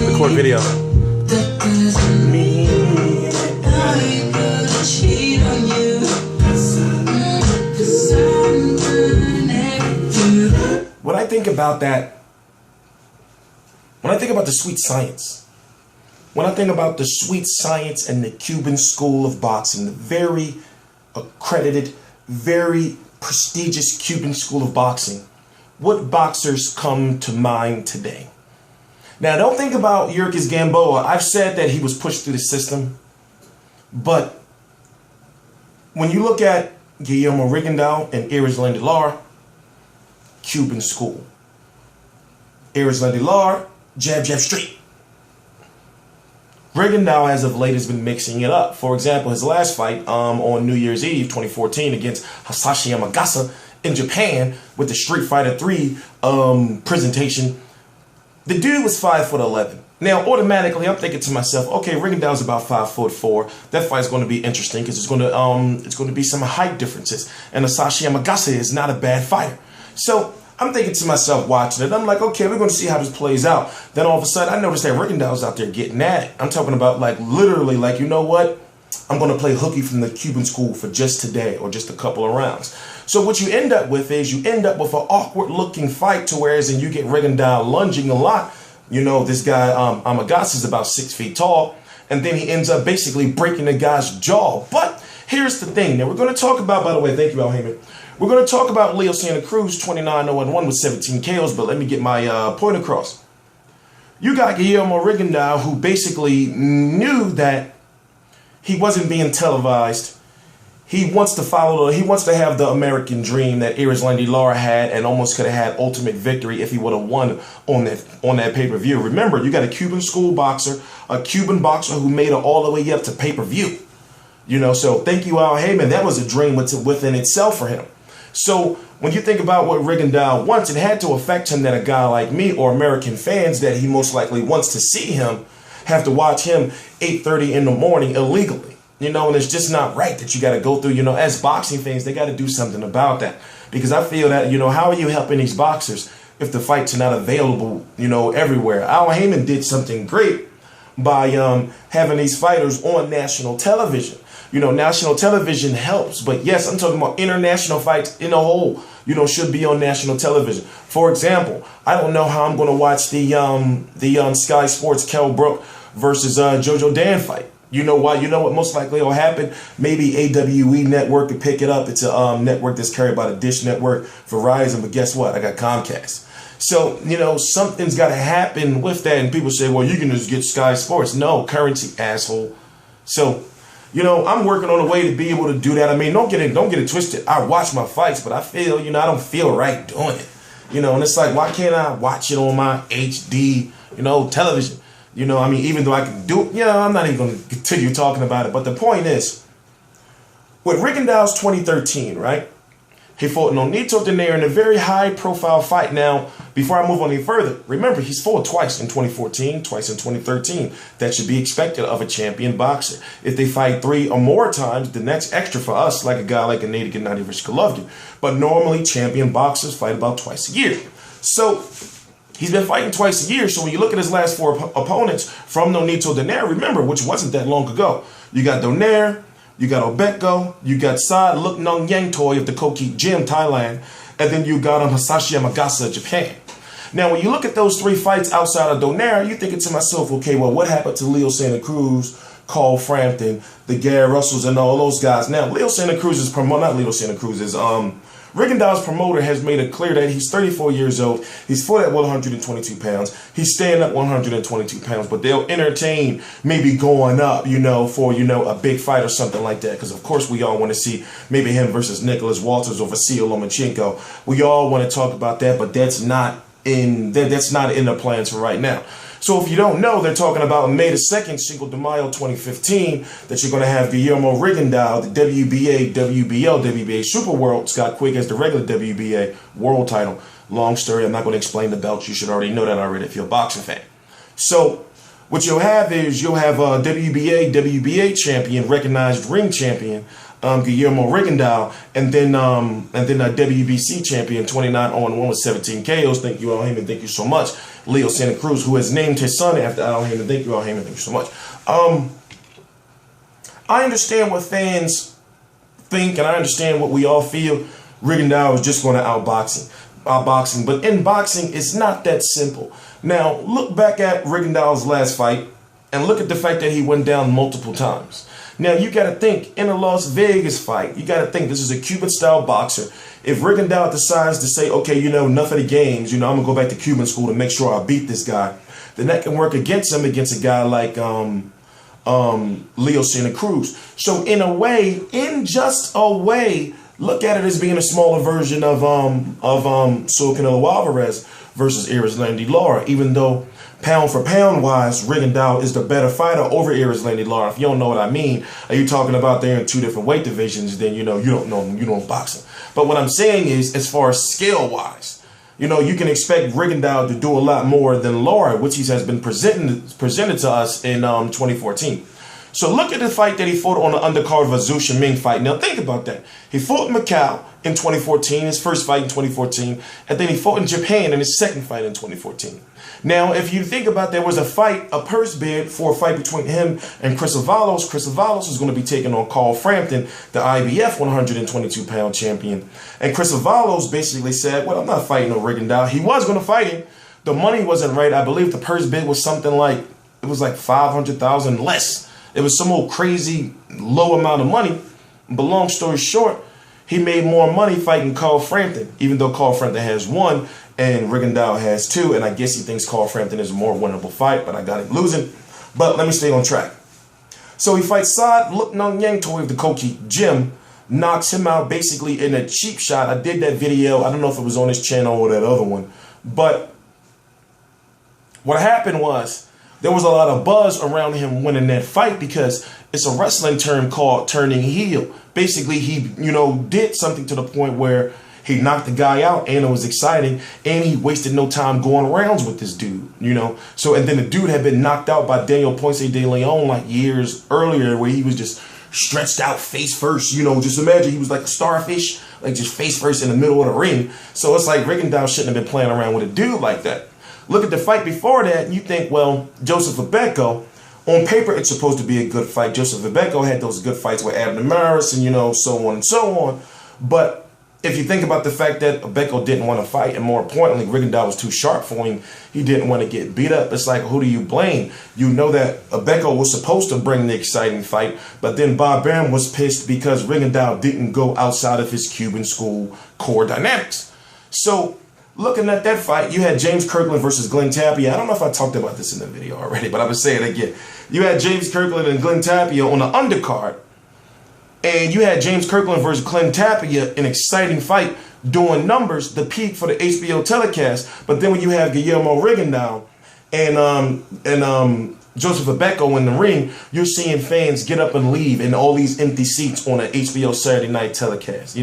Record video. When I think about that, when I think about the sweet science, when I think about the sweet science and the Cuban school of boxing, the very accredited, very prestigious Cuban school of boxing, what boxers come to mind today? Now, don't think about Yurkis Gamboa. I've said that he was pushed through the system, but when you look at Guillermo Rigondeaux and Estrella Lara, Cuban school. Estrella Lara, jab, jab, straight. Rigondeaux, as of late, has been mixing it up. For example, his last fight on New Year's Eve 2014 against Hasashi Yamagata in Japan with the Street Fighter 3 presentation, the dude was 5'11". Now, automatically, I'm thinking to myself, okay, Rigondeaux's about 5'4". That fight's going to be interesting because it's going to be some height differences. And Hasashi Yamagata is not a bad fighter. So I'm thinking to myself watching it, I'm like, okay, we're going to see how this plays out. Then all of a sudden, I noticed that Rigondeaux's out there getting at it. I'm talking about like literally like, you know what? I'm going to play hooky from the Cuban school for just today or just a couple of rounds. So what you end up with is you end up with an awkward looking fight to whereas and you get Rigondeaux lunging a lot. You know, this guy, Amagasa, is about 6 feet tall. And then he ends up basically breaking the guy's jaw. But here's the thing. Now, we're going to talk about, by the way, thank you, Haymon. We're going to talk about Leo Santa Cruz, 29-0-1 with 17 KOs, but let me get my point across. You got Guillermo Rigondeaux, who basically knew that he wasn't being televised. He wants to follow, he wants to have the American dream that Estrella Lara had and almost could have had ultimate victory if he would have won on that pay-per-view. Remember, you got a Cuban school boxer, a Cuban boxer who made it all the way up to pay-per-view. You know, so thank you, Al Haymon. That was a dream within itself for him. So when you think about what Rigondeaux wants, it had to affect him that a guy like me or American fans that he most likely wants to see him have to watch him 8:30 in the morning illegally. You know, and it's just not right that you got to go through, you know, as boxing fans, they got to do something about that. Because I feel that, you know, how are you helping these boxers if the fights are not available, you know, everywhere? Al Haymon did something great by having these fighters on national television. You know, national television helps, but yes, I'm talking about international fights in a whole, you know, should be on national television. For example, I don't know how I'm going to watch the Sky Sports Kell Brook versus Jojo Dan fight. You know why? You know what most likely will happen? Maybe AWE Network could pick it up. It's a network that's carried by the Dish Network, Verizon, but guess what? I got Comcast. So, you know, something's got to happen with that. And people say, well, you can just get Sky Sports. No, currency, asshole. So, you know, I'm working on a way to be able to do that. I mean, don't get it twisted. I watch my fights, but I feel, you know, I don't feel right doing it. You know, and it's like, why can't I watch it on my HD, you know, television? You know, I mean, even though I can do it, you know, I'm not even going to continue talking about it. But the point is, with Rigondeaux's 2013, right? He fought Nonito Donaire in a very high-profile fight. Now, before I move on any further, remember, he's fought twice in 2014, twice in 2013. That should be expected of a champion boxer. If they fight 3 or more times, then that's extra for us, like a guy like a Nate Gennady versus Golovkin. But normally, champion boxers fight about twice a year. So he's been fighting twice a year. So when you look at his last 4 opponents from Nonito Donaire, remember, which wasn't that long ago, you got Donaire, you got Obeko, you got Sa Luk Nung Yang Toy of the Koki Gym, Thailand, and then you got Hasashi Yamagata, Japan. Now, when you look at those 3 fights outside of Donaire, you're thinking to myself, okay, well, what happened to Leo Santa Cruz, Carl Frampton, the Gary Russells, and all those guys? Now, Leo Santa Cruz is Rigondeaux's promoter has made it clear that he's 34 years old. He's fought at 122 pounds. He's staying at 122 pounds, but they'll entertain maybe going up, you know, for, you know, a big fight or something like that. Because, of course, we all want to see maybe him versus Nicholas Walters or Vasil Lomachenko. We all want to talk about that, but that's not in the plans for right now. So if you don't know, they're talking about May the 2nd, Cinco de Mayo 2015, that you're going to have Guillermo Rigondeaux, the WBA, WBL, WBA Super World, Scott Quigg as the regular WBA world title. Long story, I'm not going to explain the belts. You should already know that already if you're a boxing fan. So what you'll have is you'll have a WBA, WBA champion, recognized ring champion, Guillermo Rigondeaux, and then a WBC champion, 29-1 with 17 KOs. Thank you, Al Haymon. Thank you so much. Leo Santa Cruz, who has named his son after Al Haymon. Thank you, Al Haymon. Thank you so much. I understand what fans think, and I understand what we all feel. Rigondeaux is just going to outboxing, but in boxing, it's not that simple. Now, look back at Rigondeaux's last fight, and look at the fact that he went down multiple times. Now, you got to think, in a Las Vegas fight, you got to think this is a Cuban-style boxer. If Rigondeaux decides to say, okay, enough of the games, I'm going to go back to Cuban school to make sure I beat this guy, then that can work against him against a guy like Leo Santa Cruz. So in a way, in just a way, look at it as being a smaller version of Saul Canelo Alvarez versus Lara, even though pound for pound wise, Rigondeaux is the better fighter over Lara. If you don't know what I mean, are you talking about they're in two different weight divisions, then you don't know, you don't boxing. But what I'm saying is, as far as scale wise, you can expect Rigondeaux to do a lot more than Lara, which he has been presented to us in 2014. So look at the fight that he fought on the undercard of a Zhu Shiming fight. Now think about that. He fought in Macau in 2014, his first fight in 2014, and then he fought in Japan in his second fight in 2014. Now, if you think about, there was a purse bid for a fight between him and Chris Avalos. Chris Avalos is going to be taking on Carl Frampton, the IBF 122-pound champion. And Chris Avalos basically said, well, I'm not fighting no Rigondeaux. He was going to fight him. The money wasn't right. I believe the purse bid was something like, it was like $500,000 less. It was some old crazy low amount of money. But long story short, he made more money fighting Carl Frampton, even though Carl Frampton has one and Rigondeaux has two. And I guess he thinks Carl Frampton is a more winnable fight, but I got him losing. But let me stay on track. So he fights Saad Luknang Yangtoy of the Koki gym, knocks him out basically in a cheap shot. I did that video. I don't know if it was on his channel or that other one. But what happened was, there was a lot of buzz around him winning that fight because it's a wrestling term called turning heel. Basically, he, did something to the point where he knocked the guy out and it was exciting and he wasted no time going rounds with this dude, So, and then the dude had been knocked out by Daniel Ponce de Leon like years earlier where he was just stretched out face first, just imagine he was like a starfish, like just face first in the middle of the ring. So it's like Rigondeaux shouldn't have been playing around with a dude like that. Look at the fight before that, and you think, well, Joseph Abeko, on paper, it's supposed to be a good fight. Joseph Abeko had those good fights with Abner Maris and, so on and so on. But if you think about the fact that Abeko didn't want to fight, and more importantly, Rigondeaux was too sharp for him, he didn't want to get beat up. It's like, who do you blame? You know that Abeko was supposed to bring the exciting fight, but then Bob Bam was pissed because Rigondeaux didn't go outside of his Cuban school core dynamics. So, looking at that fight, you had James Kirkland versus Glenn Tapia. I don't know if I talked about this in the video already, but I'm going to say it again. You had James Kirkland and Glenn Tapia on the undercard. And you had James Kirkland versus Glenn Tapia, an exciting fight, doing numbers, the peak for the HBO telecast. But then when you have Guillermo Rigondeaux and Joseph Abeko in the ring, you're seeing fans get up and leave in all these empty seats on an HBO Saturday night telecast,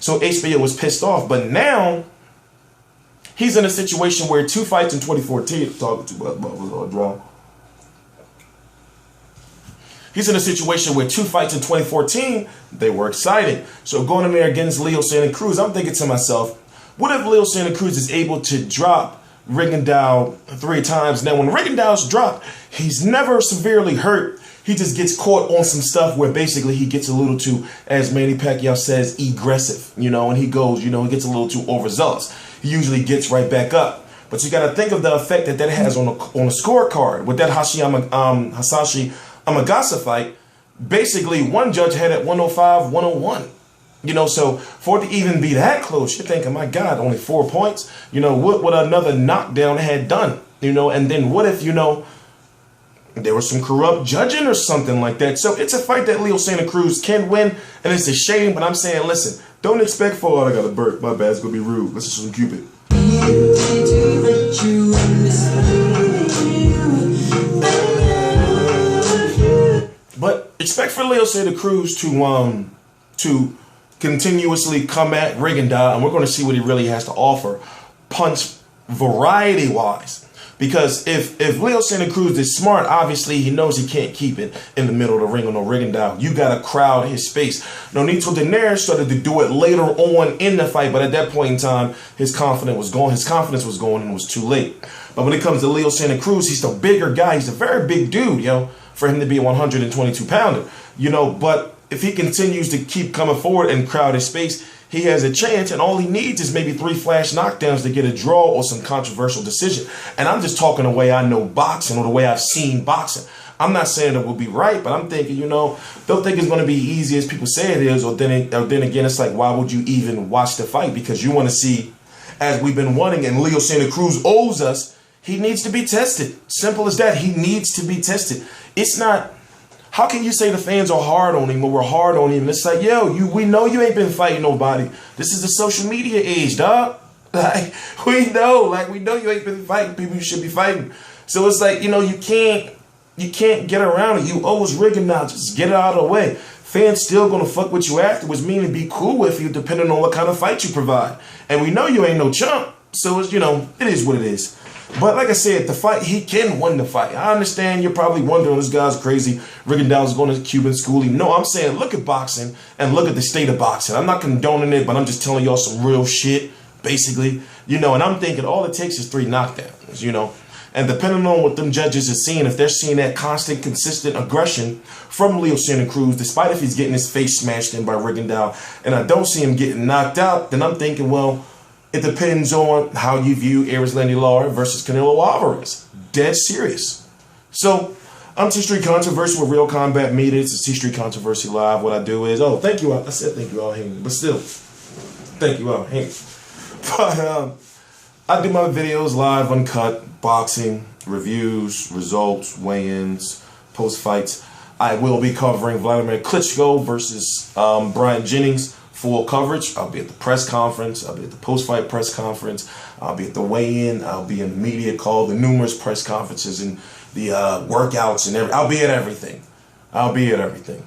So HBO was pissed off. But now he's in a situation where 2 fights in 2014, talking too much, but was all dry. He's in a situation where 2 fights in 2014, they were exciting. So going in there against Leo Santa Cruz, I'm thinking to myself, what if Leo Santa Cruz is able to drop Rigondeaux 3 times? Now, when Rigondeaux's dropped, he's never severely hurt. He just gets caught on some stuff where basically he gets a little too, as Manny Pacquiao says, aggressive, and he goes, he gets a little too overzealous. He usually gets right back up. But you got to think of the effect that has on a scorecard. With that Hasashi Amagasa fight, basically one judge had it 105, 101. So for it to even be that close, you're thinking, my God, only 4 points? What another knockdown had done? And then what if, there was some corrupt judging or something like that. So it's a fight that Leo Santa Cruz can win, and it's a shame, but I'm saying, listen, don't expect for, I got a burp, my bad, it's going to be rude. Let's listen to Cuban. But expect for Leo Santa Cruz to continuously come at Rigondeaux, and we're going to see what he really has to offer, punch variety-wise. Because if Leo Santa Cruz is smart, obviously he knows he can't keep it in the middle of the ring on no Rigondeaux. You got to crowd his space. Nonito Donaire started to do it later on in the fight, but at that point in time, his confidence was gone. His confidence was gone, and it was too late. But when it comes to Leo Santa Cruz, he's the bigger guy. He's a very big dude, for him to be a 122-pounder, But if he continues to keep coming forward and crowd his space, he has a chance, and all he needs is maybe 3 flash knockdowns to get a draw or some controversial decision. And I'm just talking the way I know boxing or the way I've seen boxing. I'm not saying it will be right, but I'm thinking, don't think it's going to be easy as people say it is, or then again, it's like, why would you even watch the fight? Because you want to see, as we've been wanting, and Leo Santa Cruz owes us, he needs to be tested. Simple as that. He needs to be tested. It's not... How can you say the fans are hard on him or we're hard on him? It's like, we know you ain't been fighting nobody. This is the social media age, dog. We know you ain't been fighting people you should be fighting. So it's like, you can't get around it. You owe us Rigondeaux. Just get it out of the way. Fans still gonna fuck with you afterwards, meaning be cool with you depending on what kind of fight you provide. And we know you ain't no chump. So it's, it is what it is. But like I said, the fight, he can win the fight. I understand you're probably wondering, this guy's crazy. Rigondeaux is going to Cuban schooling. No, I'm saying look at boxing and look at the state of boxing. I'm not condoning it, but I'm just telling y'all some real shit, basically. And I'm thinking all it takes is 3 knockdowns, And depending on what them judges are seeing, if they're seeing that constant, consistent aggression from Leo Santa Cruz, despite if he's getting his face smashed in by Rigondeaux, and I don't see him getting knocked out, then I'm thinking, well, it depends on how you view Lara versus Canelo Alvarez. Dead serious. So, I'm T-Street Controversy with Real Combat Media. It's a T-Street Controversy Live. What I do is, thank you all. I said thank you all, Haymon. But still, thank you all, Haymon. But I do my videos live, uncut, boxing, reviews, results, weigh-ins, post-fights. I will be covering Vladimir Klitschko versus Brian Jennings. Full coverage. I'll be at the press conference. I'll be at the post-fight press conference. I'll be at the weigh-in. I'll be in the media call, the numerous press conferences and the workouts and everything. I'll be at everything.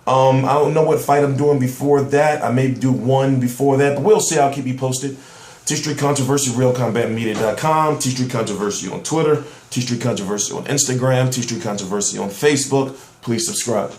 I don't know what fight I'm doing before that. I may do one before that, but we'll see. I'll keep you posted. T-Street Controversy, realcombatmedia.com. T-Street Controversy on Twitter. T-Street Controversy on Instagram. T-Street Controversy on Facebook. Please subscribe.